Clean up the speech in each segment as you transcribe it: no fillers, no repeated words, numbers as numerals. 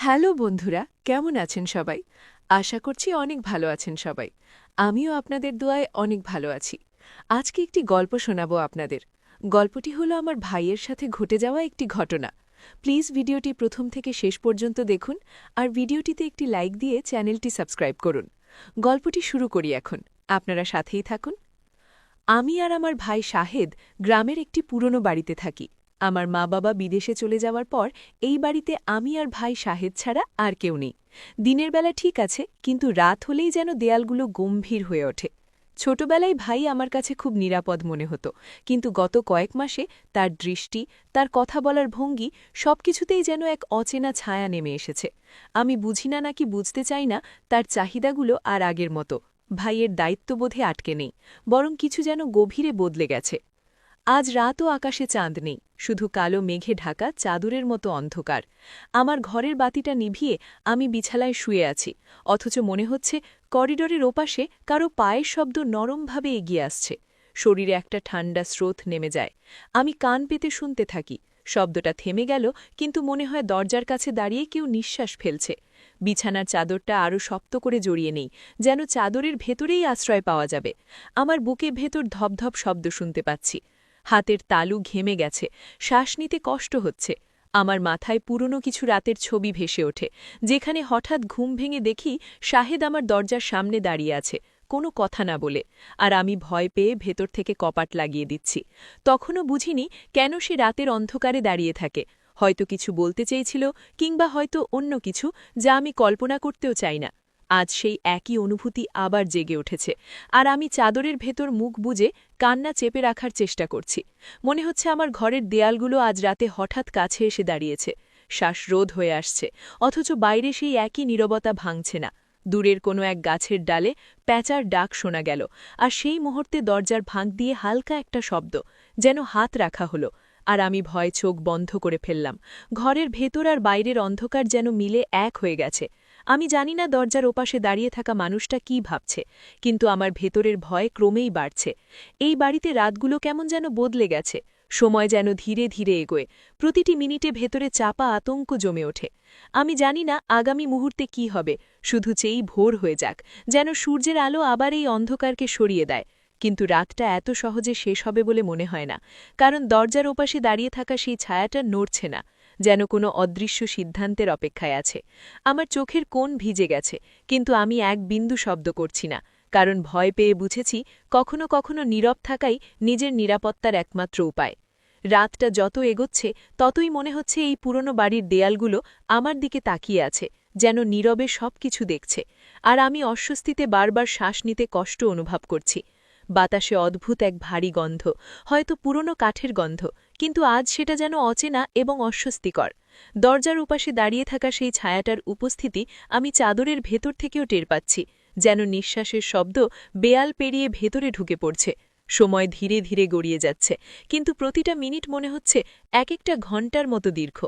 Hello বন্ধুরা, কেমন আছেন সবাই? আশা করছি অনেক ভালো আছেন সবাই। আমিও আপনাদের দোয়ায় অনেক ভালো আছি। আজকে একটি গল্প শোনাবো আপনাদের। গল্পটি হলো আমার ভাইয়ের সাথে ঘটে যাওয়া একটি ঘটনা। প্লিজ ভিডিওটি প্রথম থেকে শেষ পর্যন্ত দেখুন আর ভিডিওটিতে একটি লাইক দিয়ে চ্যানেলটি সাবস্ক্রাইব করুন। গল্পটি শুরু করি এখন। আপনারা সাথেই থাকুন। আমি আর আমার ভাই শাহেদ গ্রামের একটি পুরনো বাড়িতে থাকি। আমার মা-বাবা বিদেশে চলে যাওয়ার পর এই বাড়িতে আমি আর ভাই শাহেদ ছাড়া আর কেউ নেই। দিনের বেলা ঠিক আছে, কিন্তু রাত হলেই যেন দেয়ালগুলো গম্ভীর হয়ে ওঠে। ছোটবেলায় ভাই আমার কাছে খুব নিরাপদ মনে হতো, কিন্তু গত কয়েক মাসে তার দৃষ্টি, তার কথা বলার ভঙ্গি সবকিছুতেই যেন এক অচেনা ছায়া নেমে এসেছে। আমি বুঝি না নাকি বুঝতে চাই না, তার চাহিদাগুলো আর আগের মতো ভাইয়ের দায়িত্ববোধে আটকে নেই, বরং কিছু যেন গভীরে বদলে গেছে। আজ রাতও আকাশে চাঁদ নেই, শুধু কালো মেঘে ঢাকা চাদরের মতো অন্ধকার। আমার ঘরের বাতিটা নিভিয়ে আমি বিছানায় শুয়ে আছি, অথচ মনে হচ্ছে করিডোরের ওপাশে কারো পায়ের শব্দ নরমভাবে এগিয়ে আসছে। শরীরে একটা ঠান্ডা স্রোত নেমে যায়। আমি কান পেতে শুনতে থাকি। শব্দটা থেমে গেল, কিন্তু মনে হয় দরজার কাছে দাঁড়িয়ে কেউ নিঃশ্বাস ফেলছে। বিছানার চাদরটা আরও শক্ত করে জড়িয়ে নেই, যেন চাদরের ভেতরেই আশ্রয় পাওয়া যাবে। আমার বুকে ভেতর ধপধপ শব্দ শুনতে পাচ্ছি। হাতের তালু ঘেমে গেছে, শ্বাস নিতে কষ্ট হচ্ছে। আমার মাথায় পুরনো কিছু রাতের ছবি ভেসে ওঠে, যেখানে হঠাৎ ঘুম ভেঙে দেখি শাহেদ আমার দরজার সামনে দাঁড়িয়ে আছে, কোনো কথা না বলে। আর আমি ভয় পেয়ে ভেতর থেকে কপাট লাগিয়ে দিচ্ছি। তখনও বুঝিনি কেন সে রাতের অন্ধকারে দাঁড়িয়ে থাকে। হয়তো কিছু বলতে চেয়েছিল, কিংবা হয়তো অন্য কিছু, যা আমি কল্পনা করতেও চাই না। আজ সেই একই অনুভূতি আবার জেগে উঠেছে, আর আমি চাদরের ভেতর মুখ বুজে কান্না চেপে রাখার চেষ্টা করছি। মনে হচ্ছে আমার ঘরের দেয়ালগুলো আজ রাতে হঠাৎ কাছে এসে দাঁড়িয়েছে। শ্বাসরোধ হয়ে আসছে, অথচ বাইরে সেই একই নীরবতা ভাঙছে না। দূরের কোনো এক গাছের ডালে প্যাঁচার ডাক শোনা গেল, আর সেই মুহূর্তে দরজার ভাঁক দিয়ে হালকা একটা শব্দ, যেন হাত রাখা হলো। আর আমি ভয়ে চোখ বন্ধ করে ফেললাম। ঘরের ভেতর আর বাইরের অন্ধকার যেন মিলে এক হয়ে গেছে। আমি জানি না দরজার ওপাশে দাঁড়িয়ে থাকা মানুষটা কি ভাবছে, কিন্তু আমার ভেতরের ভয় ক্রমেই বাড়ছে। এই বাড়িতে রাতগুলো কেমন যেন বদলে গেছে, সময় যেন ধীরে ধীরে এগোয়, প্রতিটি মিনিটে ভেতরে চাপা আতঙ্ক জমে ওঠে। আমি জানি না আগামী মুহূর্তে কি হবে, শুধু চেয়েই ভোর হয়ে যাক, যেন সূর্যের আলো আবার এই অন্ধকারকে সরিয়ে দেয়। কিন্তু রাতটা এত সহজে শেষ হবে বলে মনে হয় না, কারণ দরজার ওপাশে দাঁড়িয়ে থাকা সেই ছায়াটা নড়ছে না, যেন কোনো অদৃশ্য সিদ্ধান্তের অপেক্ষায় আছে। আমার চোখের কোণ ভিজে গেছে, কিন্তু আমি এক বিন্দু শব্দ করছি না, কারণ ভয় পেয়ে বুঝেছি কখনো কখনো নীরব থাকাই নিজের নিরাপত্তার একমাত্র উপায়। রাতটা যত এগোচ্ছে ততই মনে হচ্ছে এই পুরনো বাড়ির দেয়ালগুলো আমার দিকে তাকিয়ে আছে, যেন নীরবে সবকিছু দেখছে। আর আমি অস্বস্তিতে বারবার শ্বাস নিতে কষ্ট অনুভব করছি। বাতাসে অদ্ভুত এক ভারী গন্ধ, হয়তো পুরনো কাঠের গন্ধ, কিন্তু আজ সেটা যেন অচেনা এবং অস্বস্তিকর। দরজার উপাশে দাঁড়িয়ে থাকা সেই ছায়াটার উপস্থিতি আমি চাদরের ভেতর থেকেও টের পাচ্ছি, যেন নিঃশ্বাসের শব্দ বেয়াল পেরিয়ে ভেতরে ঢুকে পড়ছে। সময় ধীরে ধীরে গড়িয়ে যাচ্ছে, কিন্তু প্রতিটা মিনিট মনে হচ্ছে এক একটা ঘণ্টার মতো দীর্ঘ।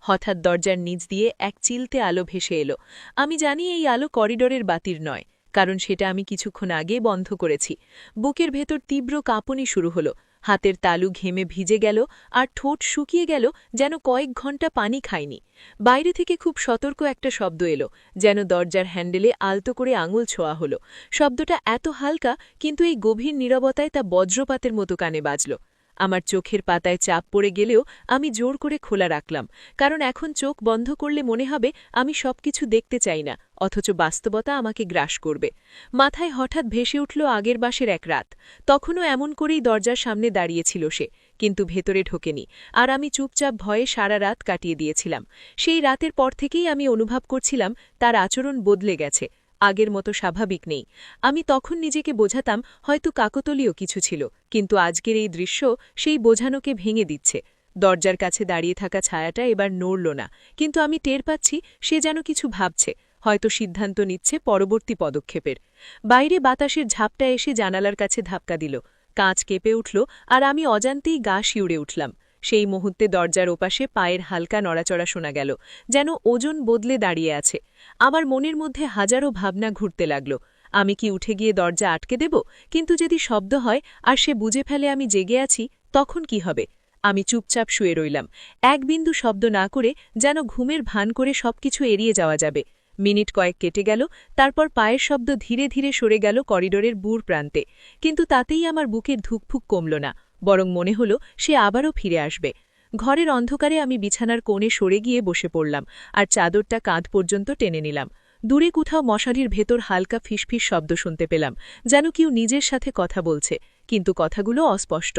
হঠাৎ দরজার নিচ দিয়ে এক চিলতে আলো ভেসে এলো। আমি জানি এই আলো করিডোরের বাতির নয়, কারণ সেটা আমি কিছুক্ষণ আগে বন্ধ করেছি। বুকের ভেতর তীব্র কাঁপুনি শুরু হলো, হাতের তালু ঘেমে ভিজে গেল, আর ঠোঁট শুকিয়ে গেল, যেন কয়েক ঘণ্টা পানি খায়নি। বাইরে থেকে খুব সতর্ক একটা শব্দ এলো, যেন দরজার হ্যান্ডেলে আলতো করে আঙুল ছোঁয়া হলো। শব্দটা এত হালকা, কিন্তু এই গভীর নীরবতায় তা বজ্রপাতের মতো কানে বাজল। আমার চোখের পাতায় চাপ পড়ে গেলেও আমি জোর করে খোলা রাখলাম, কারণ এখন চোখ বন্ধ করলে মনে হবে আমি সবকিছু দেখতে চাই না, অথচ বাস্তবতা আমাকে গ্রাস করবে। মাথায় হঠাৎ ভেসে উঠল আগের বাসের এক রাত। তখনও এমন করেই দরজার সামনে দাঁড়িয়েছিল সে, কিন্তু ভেতরে ঢোকেনি, আর আমি চুপচাপ ভয়ে সারা রাত কাটিয়ে দিয়েছিলাম। সেই রাতের পর থেকেই আমি অনুভব করছিলাম তার আচরণ বদলে গেছে, আগের মতো স্বাভাবিক নেই। আমি তখন নিজেকে বোঝাতাম হয়তো কাকতলীয় কিছু ছিল, কিন্তু আজকের এই দৃশ্য সেই বোঝানোকে ভেঙে দিচ্ছে। দরজার কাছে দাঁড়িয়ে থাকা ছায়াটা এবার নড়ল না, কিন্তু আমি টের পাচ্ছি সে যেন কিছু ভাবছে, হয়তো সিদ্ধান্ত নিচ্ছে পরবর্তী পদক্ষেপের। বাইরে বাতাসের ঝাপটা এসে জানালার কাছে ধাক্কা দিল, কাঁচ কেঁপে উঠল, আর আমি অজান্তেই গা শিউড়ে উঠলাম। সেই মুহূর্তে দরজার ওপাশে পায়ের হালকা নড়াচড়া শোনা গেল, যেন ওজন বদলে দাঁড়িয়ে আছে। আমার মনের মধ্যে হাজারো ভাবনা ঘুরতে লাগল। আমি কি উঠে গিয়ে দরজা আটকে দেব? কিন্তু যদি শব্দ হয় আর সে বুঝে ফেলে আমি জেগে আছি, তখন কি হবে? আমি চুপচাপ শুয়ে রইলাম, এক বিন্দু শব্দ না করে, যেন ঘুমের ভান করে সবকিছু এড়িয়ে যাওয়া যাবে। মিনিট কয়েক কেটে গেল, তারপর পায়ের শব্দ ধীরে ধীরে সরে গেল করিডোরের বুড় প্রান্তে। কিন্তু তাতেই আমার বুকের ধুকফুক কমল না, বরং মনে হল সে আবারও ফিরে আসবে। ঘরের অন্ধকারে আমি বিছানার কোণে সরে গিয়ে বসে পড়লাম, আর চাদরটা কাঁধ পর্যন্ত টেনে নিলাম। দূরে কোথাও মশারির ভেতর হালকা ফিসফিস শব্দ শুনতে পেলাম, যেন কেউ নিজের সাথে কথা বলছে, কিন্তু কথাগুলো অস্পষ্ট।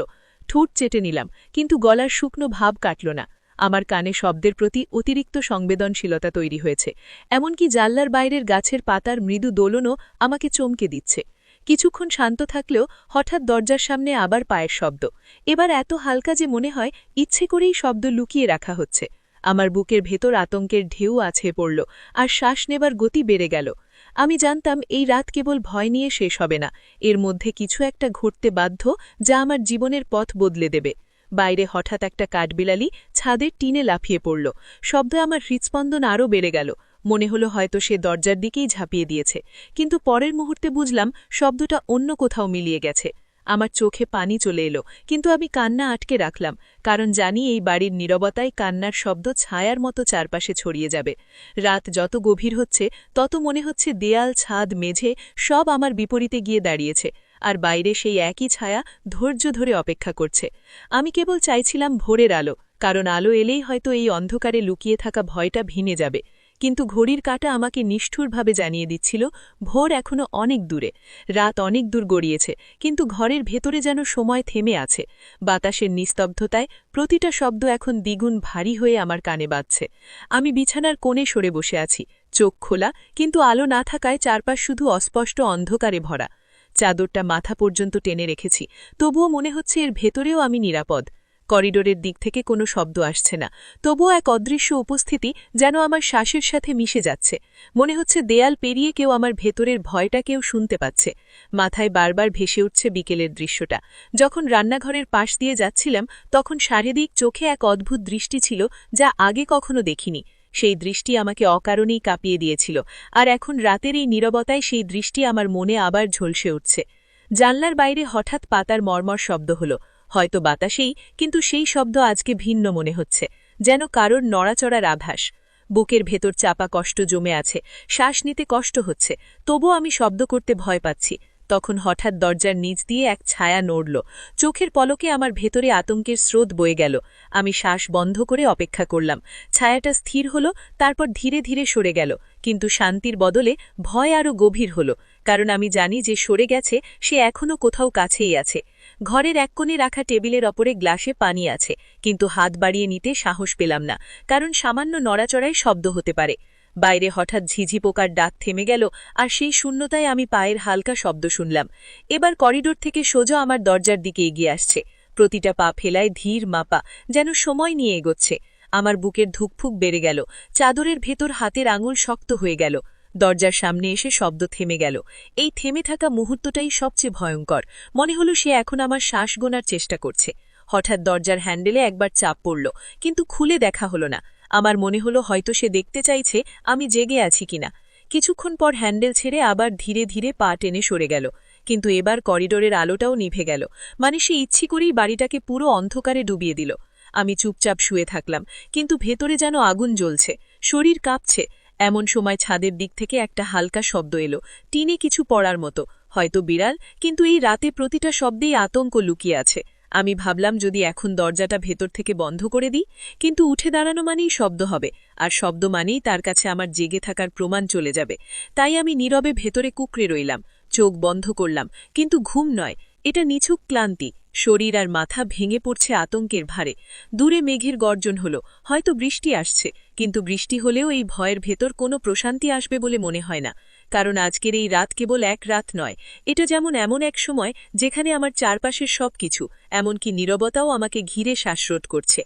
ঠোঁট চেটে নিলাম, কিন্তু গলার শুকনো ভাব কাটল না। আমার কানে শব্দের প্রতি অতিরিক্ত সংবেদনশীলতা তৈরি হয়েছে, এমনকি জানলার বাইরের গাছের পাতার মৃদু দোলনও আমাকে চমকে দিচ্ছে। কিছুক্ষণ শান্ত থাকলেও হঠাৎ দরজার সামনে আবার পায়ের শব্দ, এবার এত হালকা যে মনে হয় ইচ্ছে করেই শব্দ লুকিয়ে রাখা হচ্ছে। আমার বুকের ভেতর আতঙ্কের ঢেউ আছে পড়ল, আর শ্বাস নেবার গতি বেড়ে গেল। আমি জানতাম এই রাত কেবল ভয় নিয়ে শেষ হবে না, এর মধ্যে কিছু একটা ঘটতে বাধ্য, যা আমার জীবনের পথ বদলে দেবে। বাইরে হঠাৎ একটা কাঠবিলালি ছাদের টিনে লাফিয়ে পড়ল, শব্দে আমার হৃৎস্পন্দন আরও বেড়ে গেল। মনে হলো হয়তো সে দরজার দিকেই ঝাঁপিয়ে দিয়েছে, কিন্তু পরের মুহূর্তে বুঝলাম শব্দটা অন্য কোথাও মিলিয়ে গেছে। আমার চোখে পানি চলে এলো, কিন্তু আমি কান্না আটকে রাখলাম, কারণ জানি এই বাড়ির নীরবতায় কান্নার শব্দ ছায়ার মতো চারপাশে ছড়িয়ে যাবে। রাত যত গভীর হচ্ছে, তত মনে হচ্ছে দেয়াল, ছাদ, মেঝে সব আমার বিপরীতে গিয়ে দাঁড়িয়েছে, আর বাইরে সেই একই ছায়া ধৈর্য ধরে অপেক্ষা করছে। আমি কেবল চাইছিলাম ভোরের আলো, কারণ আলো এলেই হয়তো এই অন্ধকারে লুকিয়ে থাকা ভয়টা ভিনে যাবে। কিন্তু ঘড়ির কাঁটা আমাকে নিষ্ঠুরভাবে জানিয়ে দিচ্ছিল ভোর এখনো অনেক দূরে। রাত অনেক দূর গড়িয়েছে, কিন্তু ঘরের ভেতরে যেন সময় থেমে আছে। বাতাসের নিস্তব্ধতায় প্রতিটা শব্দ এখন দ্বিগুণ ভারী হয়ে আমার কানে বাজছে। আমি বিছানার কোণে সরে বসে আছি, চোখ খোলা, কিন্তু আলো না থাকায় চারপাশ শুধু অস্পষ্ট অন্ধকারে ভরা। চাদরটা মাথা পর্যন্ত টেনে রেখেছি, তবুও মনে হচ্ছে এর ভেতরেও আমি নিরাপদ। করিডোরের দিক থেকে কোনো শব্দ আসছে না, তবুও এক অদৃশ্য উপস্থিতি যেন আমার শ্বাসের সাথে মিশে যাচ্ছে। মনে হচ্ছে দেয়াল পেরিয়ে কেউ আমার ভেতরের ভয়টাকেও শুনতে পাচ্ছে। মাথায় বারবার ভেসে উঠছে বিকেলের দৃশ্যটা। যখন রান্নাঘরের পাশ দিয়ে যাচ্ছিলাম, তখন চারিদিক চোখে এক অদ্ভুত দৃষ্টি ছিল, যা আগে কখনো দেখিনি। সেই দৃষ্টি আমাকে অকারণেই কাঁপিয়ে দিয়েছিল, আর এখন রাতের এই নীরবতায় সেই দৃষ্টি আমার মনে আবার ঝলসে উঠছে। জানলার বাইরে হঠাৎ পাতার মর্মর শব্দ হলো, হয়তো বাতাসেই, কিন্তু সেই শব্দ আজকে ভিন্ন মনে হচ্ছে, যেন কারোর নড়াচড়ার আভাস। বুকের ভেতর চাপা কষ্ট জমে আছে, শ্বাস নিতে কষ্ট হচ্ছে, তবুও আমি শব্দ করতে ভয় পাচ্ছি। তখন হঠাৎ দরজার নিচ দিয়ে এক ছায়া নড়ল, চোখের পলকে আমার ভেতরে আতঙ্কের স্রোত বয়ে গেল। আমি শ্বাস বন্ধ করে অপেক্ষা করলাম। ছায়াটা স্থির হল, তারপর ধীরে ধীরে সরে গেল, কিন্তু শান্তির বদলে ভয় আরও গভীর হল, কারণ আমি জানি যে সরে গেছে সে এখনও কোথাও কাছেই আছে। ঘরের এক কোণে রাখা টেবিলের ওপরে গ্লাসে পানি আছে, কিন্তু হাত বাড়িয়ে নিতে সাহস পেলাম না, কারণ সামান্য নড়াচড়ায় শব্দ হতে পারে। বাইরে হঠাৎ ঝিঝি পোকার ডাক থেমে গেল, আর সেই শূন্যতায় আমি পায়ের হালকা শব্দ শুনলাম। এবার করিডোর থেকে সোজা আমার দরজার দিকে এগিয়ে আসছে, প্রতিটা পা ফেলায় ধীর মাপা, যেন সময় নিয়ে এগোচ্ছে। আমার বুকের ধুকফুক বেড়ে গেল, চাদরের ভেতর হাতের আঙুল শক্ত হয়ে গেল। দরজার সামনে এসে শব্দ থেমে গেল। এই থেমে থাকা মুহূর্তটাই সবচেয়ে ভয়ঙ্কর। মনে হলো সে এখন আমার শ্বাস গোনার চেষ্টা করছে। হঠাৎ দরজার হ্যান্ডেলে একবার চাপ পড়ল, কিন্তু খুলে দেখা হলো না। আমার মনে হলো হয়তো সে দেখতে চাইছে আমি জেগে আছি কিনা। কিছুক্ষণ পর হ্যান্ডেল ছেড়ে আবার ধীরে ধীরে পা টেনে সরে গেল, কিন্তু এবার করিডোরের আলোটাও নিভে গেল, মানে সে ইচ্ছি করেই বাড়িটাকে পুরো অন্ধকারে ডুবিয়ে দিল। আমি চুপচাপ শুয়ে থাকলাম, কিন্তু ভেতরে যেন আগুন জ্বলছে, শরীর কাঁপছে। এমন সময় ছাদের দিক থেকে একটা হালকা শব্দ এলো, টিনে কিছু পড়ার মতো, হয়তো বিড়াল, কিন্তু এই রাতে প্রতিটা শব্দেই আতঙ্ক লুকিয়ে আছে। আমি ভাবলাম যদি এখন দরজাটা ভেতর থেকে বন্ধ করে দিই, কিন্তু উঠে দাঁড়ানো মানেই শব্দ হবে, আর শব্দ মানেই তার কাছে আমার জেগে থাকার প্রমাণ চলে যাবে। তাই আমি নীরবে ভেতরে কুঁকড়ে রইলাম, চোখ বন্ধ করলাম, কিন্তু ঘুম নয়, এটা নিছক ক্লান্তি। শরীর আর মাথা ভেঙে পড়ছে আতঙ্কের ভারে। দূরে মেঘের গর্জন হলো, হয়তো বৃষ্টি আসছে, কিন্তু বৃষ্টি হলেও এই ভয়ের ভেতর কোনো প্রশান্তি আসবে বলে মনে হয় না, কারণ আজকের এই রাত কেবল এক রাত নয়, এটা যেমন এমন এক সময় যেখানে আমার চারপাশের সবকিছু, এমনকি নীরবতাও আমাকে ঘিরে শ্বাসরোধ করছে।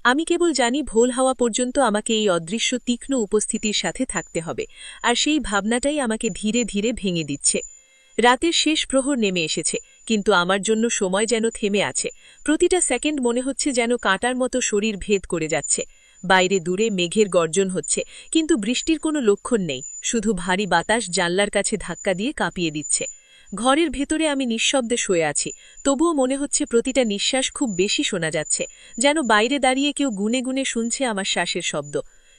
আমি কেবল জানি ভোল হওয়া পর্যন্ত আমাকে এই অদৃশ্য তীক্ষ্ণ উপস্থিতির সাথে থাকতে হবে, আর সেই ভাবনাটাই আমাকে ধীরে ধীরে ভেঙে দিচ্ছে। রাতের শেষ প্রহর নেমে এসেছে, কিন্তু আমার জন্য সময় যেন থেমে আছে। প্রতিটা সেকেন্ড মনে হচ্ছে যেন কাঁটার মতো শরীর ভেদ করে যাচ্ছে। বাইরে দূরে মেঘের গর্জন হচ্ছে, কিন্তু বৃষ্টির কোনো লক্ষণ নেই, শুধু ভারী বাতাস জানলার কাছে ধাক্কা দিয়ে কাঁপিয়ে দিচ্ছে। ঘরের ভেতরে আমি নিঃশব্দে শুয়ে আছি, তবুও মনে হচ্ছে প্রতিটা নিঃশ্বাস খুব বেশি শোনা যাচ্ছে, যেন বাইরে দাঁড়িয়ে কেউ গুনে গুনে শুনছে আমার শ্বাসের শব্দ।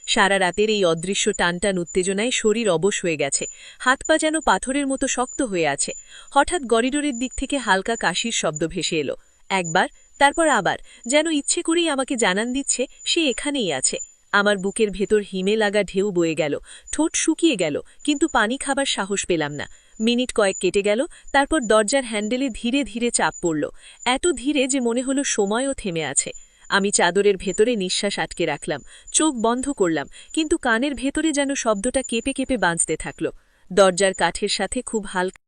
সারা রাতের এই অদৃশ্য টানটান উত্তেজনায় শরীর অবশ হয়ে গেছে, হাত পা যেন পাথরের মতো শক্ত হয়ে আছে। হঠাৎ করিডোরের দিক থেকে হালকা কাশির শব্দ ভেসে এলো, একবার, তারপর আবার, যেন ইচ্ছে করেই আমাকে জানান দিচ্ছে সে এখানেই আছে। আমার বুকের ভেতর হিমে লাগা ঢেউ বয়ে গেল, ঠোঁট শুকিয়ে গেল, কিন্তু পানি খাবার সাহস পেলাম না। মিনিট কয়েক কেটে গেল, তারপর দরজার হ্যান্ডেলে ধীরে ধীরে চাপ পড়ল, এত ধীরে যে মনে হলো সময়ও থেমে আছে। আমি চাদরের ভেতরে নিঃশ্বাস আটকে রাখলাম, চোখ বন্ধ করলাম, কিন্তু কানের ভেতরে যেন শব্দটা কেঁপে কেঁপে বাঁচতে থাকল। দরজার কাঠের সাথে খুব হালকা